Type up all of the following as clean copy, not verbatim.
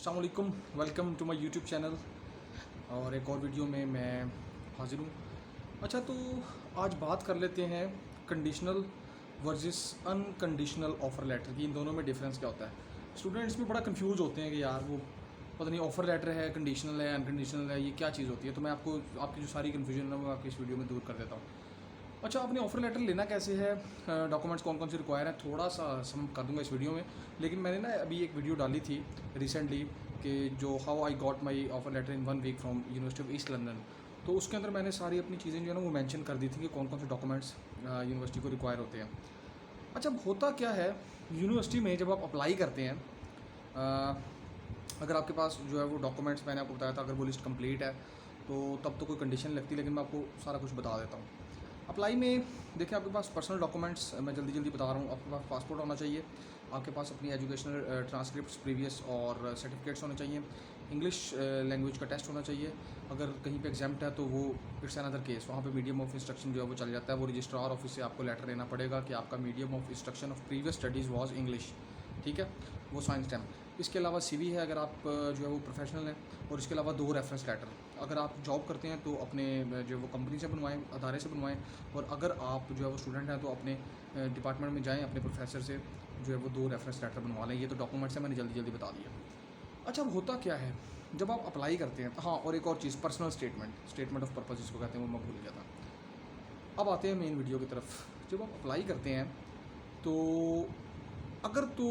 अस्सलाम वालेकुम, welcome to my YouTube channel. और एक और वीडियो में मैं हाज़िर हूँ। अच्छा, तो आज बात कर लेते हैं conditional versus unconditional offer letter की। इन दोनों में डिफरेंस क्या होता है। स्टूडेंट्स भी बड़ा कंफ्यूज होते हैं कि यार वो पता नहीं ऑफ़र लेटर है, कंडीशनल है, अनकंडीशनल है, ये क्या चीज़ होती है। तो मैं आपको आपकी जो सारी कन्फ्यूजन है वो आपकी इस वीडियो में दूर कर देता हूँ। अच्छा, आपने ऑफ़र लेटर लेना कैसे है, डॉक्यूमेंट्स कौन कौन से रिक्वायर हैं, थोड़ा सा सम कर दूंगा इस वीडियो में। लेकिन मैंने ना अभी एक वीडियो डाली थी रिसेंटली कि जो how I got my offer letter in 1 week from University of East London. तो उसके अंदर मैंने सारी अपनी चीज़ें जो है ना वो मेंशन कर दी थी कि कौन कौन से डॉक्यूमेंट्स यूनिवर्सिटी को रिक्वायर होते हैं। अच्छा, अब होता क्या है यूनिवर्सिटी में जब आप अप्लाई करते हैं, अ, अगर आपके पास जो है वो डॉक्यूमेंट्स मैंने आपको बताया था, अगर वो लिस्ट कंप्लीट है तो तब तो कोई कंडीशन लगती है, लेकिन मैं आपको सारा कुछ बता देता हूँ। अप्लाई में देखिए, आपके पास पर्सनल डॉक्यूमेंट्स मैं जल्दी जल्दी बता रहा हूँ। आपके पास पासपोर्ट होना चाहिए, आपके पास अपनी एजुकेशनल ट्रांसक्रिप्ट्स प्रीवियस और सर्टिफिकेट्स होने चाहिए, इंग्लिश लैंग्वेज का टेस्ट होना चाहिए। अगर कहीं पे एग्जाम्प्ट है तो वो इट्स अनदर केस, वहाँ पे मीडियम ऑफ इंस्ट्रक्शन जो है वो चल जाता है। वो रजिस्ट्रार ऑफिस से आपको लेटर लेना पड़ेगा कि आपका medium of instruction of previous studies was English, ठीक है, वो साइंस स्टेम। इसके अलावा सीवी है अगर आप जो है वो प्रोफेशनल हैं, और इसके अलावा 2 रेफरेंस लेटर। अगर आप जॉब करते हैं तो अपने जो है वो कंपनी से बनवाएं, अदारे से बनवाएं। और अगर आप जो है वो स्टूडेंट हैं तो अपने डिपार्टमेंट में जाएं, अपने प्रोफेसर से जो है वो 2 रेफरेंस लेटर बनवा लें। ये तो डॉक्यूमेंट्स हैं, मैंने जल्दी जल्दी बता दिया। अच्छा, अब होता क्या है जब आप अप्लाई करते हैं। हाँ, और एक और चीज़, पर्सनल स्टेटमेंट ऑफ पर्पज जिसको कहते हैं, वो मैं भूल गया था। अब आते हैं मेन वीडियो की तरफ। जब आप अप्लाई करते हैं तो अगर तो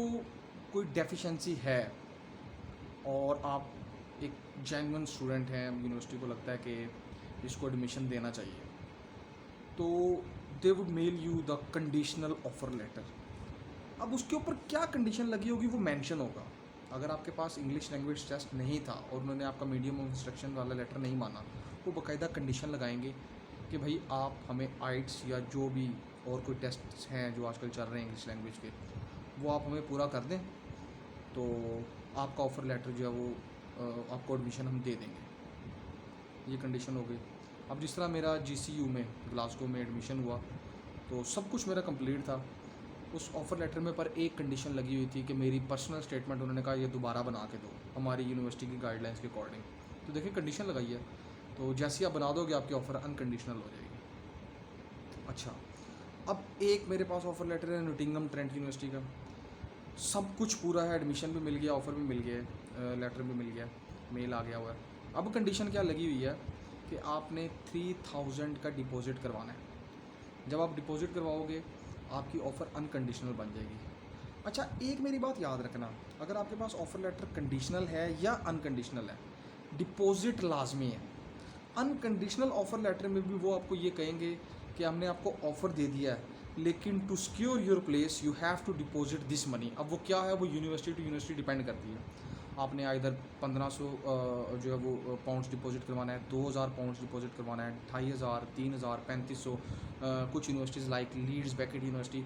कोई डेफिशिएंसी है और आप एक जेन्युइन स्टूडेंट हैं, यूनिवर्सिटी को लगता है कि इसको एडमिशन देना चाहिए, तो they would mail you the conditional offer letter. अब उसके ऊपर क्या कंडीशन लगी होगी वो मेंशन होगा। अगर आपके पास इंग्लिश लैंग्वेज टेस्ट नहीं था और उन्होंने आपका मीडियम ऑफ इंस्ट्रक्शन वाला लेटर नहीं माना, वो बाकायदा कंडीशन लगाएंगे कि भाई आप हमें आइट्स या जो भी और कोई टेस्ट हैं जो आजकल चल रहे हैं इंग्लिश लैंग्वेज के, वो आप हमें पूरा कर दें, तो आपका ऑफ़र लेटर जो है वो आपको एडमिशन हम दे देंगे। ये कंडीशन हो गई। अब जिस तरह मेरा जीसीयू में ग्लासगो में एडमिशन हुआ तो सब कुछ मेरा कंप्लीट था। उस ऑफ़र लेटर में पर एक कंडीशन लगी हुई थी कि मेरी पर्सनल स्टेटमेंट उन्होंने कहा ये दोबारा बना के दो हमारी यूनिवर्सिटी की गाइडलाइंस के अकॉर्डिंग। तो देखिए, कंडीशन लगाई है, तो जैसे ही आप बना दोगे आपकी ऑफ़र अनकंडीशनल हो जाएगी। अच्छा, अब एक मेरे पास ऑफ़र लेटर है नोटिंगम ट्रेंट यूनिवर्सिटी का, सब कुछ पूरा है, एडमिशन भी मिल गया, ऑफ़र भी मिल गया है, लेटर भी मिल गया, मेल आ गया हुआ है। अब कंडीशन क्या लगी हुई है कि आपने 3000 का डिपॉज़िट करवाना है। जब आप डिपॉज़िट करवाओगे आपकी ऑफ़र अनकंडीशनल बन जाएगी। अच्छा, एक मेरी बात याद रखना, अगर आपके पास ऑफ़र लेटर कंडीशनल है या अनकंडीशनल है, डिपॉज़िट लाजमी है। अनकंडीशनल ऑफ़र लेटर में भी वो आपको ये कहेंगे कि हमने आपको ऑफ़र दे दिया है, लेकिन to secure your place you have to deposit this money. अब वो क्या है, वो यूनिवर्सिटी टू यूनिवर्सिटी डिपेंड करती है। आपने इधर 1500 जो है वो पाउंड्स डिपॉजिट करवाना है, 2000 पाउंड्स डिपॉजिट करवाना है, 2500, 3000, 3500। कुछ universities like Leeds Beckett University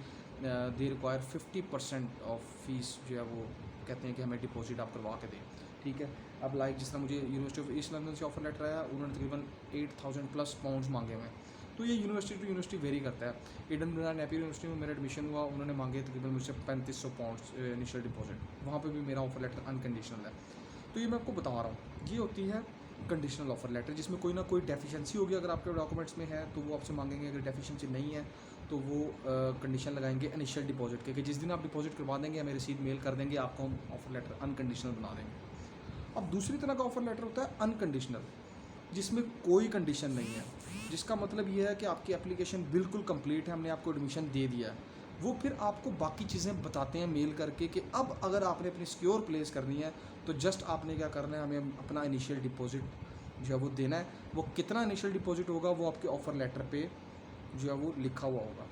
they require 50% of fees जो है वो कहते हैं कि हमें डिपॉजिट आप करवा के दें, ठीक है। अब लाइक जिस तरह मुझे यूनिवर्सिटी ऑफ ईस्ट लंदन से ऑफर लेटर आया, उन्होंने तकरीबन 8000 प्लस पाउंड्स मांगे हुए हैं। तो ये यूनिवर्सिटी टू यूनिवर्सिटी वेरी करता है। एडनबरा नेपियर यूनिवर्सिटी में मेरा एडमिशन हुआ, उन्होंने मांगे तकरीबन मुझसे 3500 पाउंड्स इनिशियल डिपॉजिट, वहाँ पे भी मेरा ऑफर लेटर अनकंडीशनल है। तो ये मैं आपको बता रहा हूँ, ये होती है कंडीशनल ऑफर लेटर, जिसमें कोई ना कोई डेफिशिएंसी होगी अगर आपके डॉक्यूमेंट्स में है तो वो आपसे मांगेंगे, अगर डेफिशिएंसी नहीं है तो वो कंडीशन लगाएंगे इनिशियल डिपॉजिट के, कि जिस दिन आप डिपॉजिट करवा देंगे हमें रसीद मेल कर देंगे, आपको हम ऑफर लेटर अनकंडीशनल बना देंगे। अब दूसरी तरह का ऑफर लेटर होता है अनकंडीशनल, जिसमें कोई कंडीशन नहीं है, जिसका मतलब ये है कि आपकी एप्लीकेशन बिल्कुल कंप्लीट है, हमने आपको एडमिशन दे दिया है। वो फिर आपको बाकी चीज़ें बताते हैं मेल करके कि अब अगर आपने अपनी सिक्योर प्लेस करनी है तो जस्ट आपने क्या करना है, हमें अपना इनिशियल डिपॉजिट जो है वो देना है। वो कितना इनिशियल डिपॉजिट होगा वो आपके ऑफ़र लेटर पे जो है वो लिखा हुआ होगा।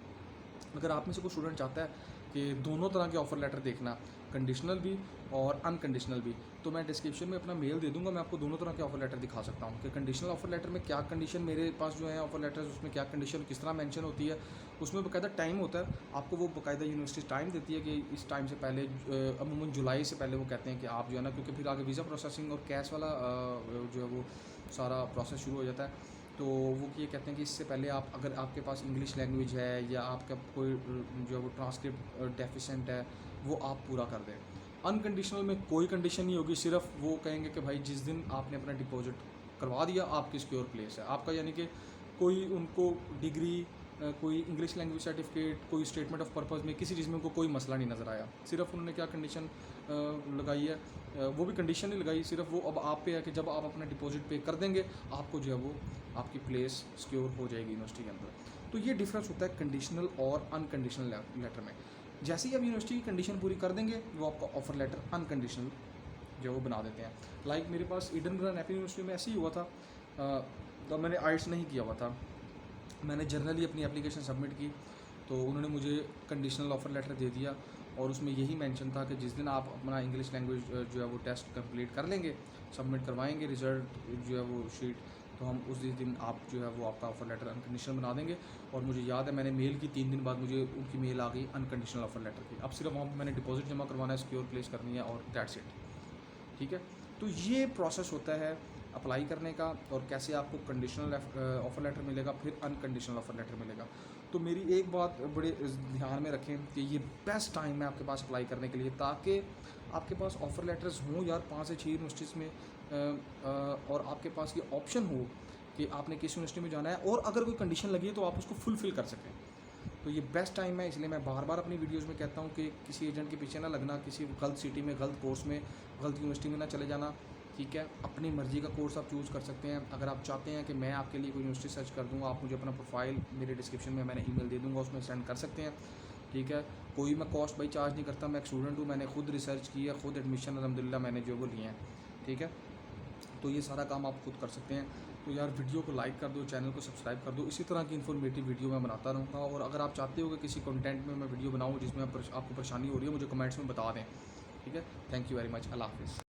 अगर आप में से कोई स्टूडेंट चाहता है कि दोनों तरह के ऑफ़र लेटर देखना, कंडीशनल भी और अनकंडीशनल भी, तो मैं डिस्क्रिप्शन में अपना मेल दे दूंगा, मैं आपको दोनों तरह के ऑफ़र लेटर दिखा सकता हूँ कि कंडीशनल ऑफ़र लेटर में क्या कंडीशन, मेरे पास जो है ऑफ़र लेटर्स उसमें क्या कंडीशन किस तरह मेंशन होती है। उसमें बाकायदा टाइम होता है, आपको वो बाकायदा यूनिवर्सिटी टाइम देती है कि इस टाइम से पहले, अमूमन जुलाई से पहले वो कहते हैं कि आप जो है ना, क्योंकि फिर आगे वीज़ा प्रोसेसिंग और कैश वाला जो है वो सारा प्रोसेस शुरू हो जाता है। तो वो ये कहते हैं कि इससे पहले आप, अगर आपके पास इंग्लिश लैंग्वेज है या आपका कोई जो है वो ट्रांसक्रिप्ट डेफिशिएंट है, वो आप पूरा कर दें। अनकंडीशनल में कोई कंडीशन नहीं होगी, सिर्फ वो कहेंगे कि भाई जिस दिन आपने अपना डिपॉजिट करवा दिया आपकी सिक्योर प्लेस है आपका, यानी कि कोई उनको डिग्री, कोई इंग्लिश लैंग्वेज सर्टिफिकेट, कोई स्टेटमेंट ऑफ पर्पस में किसी चीज़ में उनको कोई मसला नहीं नज़र आया। सिर्फ उन्होंने क्या कंडीशन लगाई है, वो भी कंडीशन नहीं लगाई, सिर्फ वो अब आप पे है कि जब आप अपना डिपॉजिट पे कर देंगे आपको जो है वो आपकी प्लेस सिक्योर हो जाएगी यूनिवर्सिटी के अंदर। तो ये डिफरेंस होता है कंडीशनल और अनकंडीशनल लेटर में। जैसे ही आप यूनिवर्सिटी की कंडीशन पूरी कर देंगे वो आपका ऑफर लेटर अनकंडीशनल जो वो बना देते हैं। लाइक मेरे पास एडिनबरा नेपियर यूनिवर्सिटी में ऐसे ही हुआ था, तब मैंने आइट्स नहीं किया हुआ था, मैंने जर्नली अपनी एप्लीकेशन सबमिट की, तो उन्होंने मुझे कंडीशनल ऑफ़र लेटर दे दिया और उसमें यही मेंशन था कि जिस दिन आप अपना इंग्लिश लैंग्वेज जो है वो टेस्ट कंप्लीट कर लेंगे, सबमिट करवाएंगे रिज़ल्ट जो है वो शीट, तो हम उस दिन आप जो है वो आपका ऑफ़र लेटर अनकंडीशनल बना देंगे। और मुझे याद है मैंने मेल की 3 दिन बाद मुझे उनकी मेल आ गई अनकंडीशनल ऑफ़र लेटर की। अब सिर्फ वहाँ पर मैंने डिपॉजिट जमा करवाना है, सिक्योर प्लेस करनी है और दैट्स इट। ठीक है, तो ये प्रोसेस होता है अप्लाई करने का और कैसे आपको कंडीशनल ऑफ़र लेटर मिलेगा, फिर अनकंडीशनल ऑफ़र लेटर मिलेगा। तो मेरी एक बात बड़े ध्यान में रखें कि ये बेस्ट टाइम है आपके पास अप्लाई करने के लिए, ताकि आपके पास ऑफ़र लेटर्स हों यार 5 से 6 यूनिवर्सिटीज़ में, और आपके पास ये ऑप्शन हो कि आपने किस यूनिवर्सिटी में जाना है, और अगर कोई कंडीशन लगी है तो आप उसको फुलफ़िल कर सकें। तो ये बेस्ट टाइम है, इसलिए मैं बार बार अपनी वीडियोज़ में कहता हूँ कि किसी एजेंट के पीछे ना लगना, किसी गलत सिटी में, गलत कोर्स में, गलत यूनिवर्सिटी में ना चले जाना। ठीक है, अपनी मर्ज़ी का कोर्स आप चूज़ कर सकते हैं। अगर आप चाहते हैं कि मैं आपके लिए कोई यूनिवर्सिटी सर्च कर दूँगा, आप मुझे अपना प्रोफाइल मेरे डिस्क्रिप्शन में मैंने ईमेल दे दूँगा, उसमें सेंड कर सकते हैं। ठीक है, कोई मैं कॉस्ट बाई चार्ज नहीं करता, मैं एक स्टूडेंट हूँ, मैंने खुद रिसर्च की है, खुद एडमिशन अलहमदिल्ला मैंने जो वो लिए हैं। ठीक है, तो ये सारा काम आप खुद कर सकते हैं। तो यार वीडियो को लाइक कर दो, चैनल को सब्सक्राइब कर दो, इसी तरह की इन्फॉर्मेटिव वीडियो मैं बनाता रहूँगा। और अगर आप चाहते हो कि किसी कंटेंट में मैं वीडियो बनाऊँ जिसमें आपको परेशानी हो रही है, मुझे कमेंट्स में बता दें। ठीक है, थैंक यू वेरी मच, अल्लाह हाफ़िज़।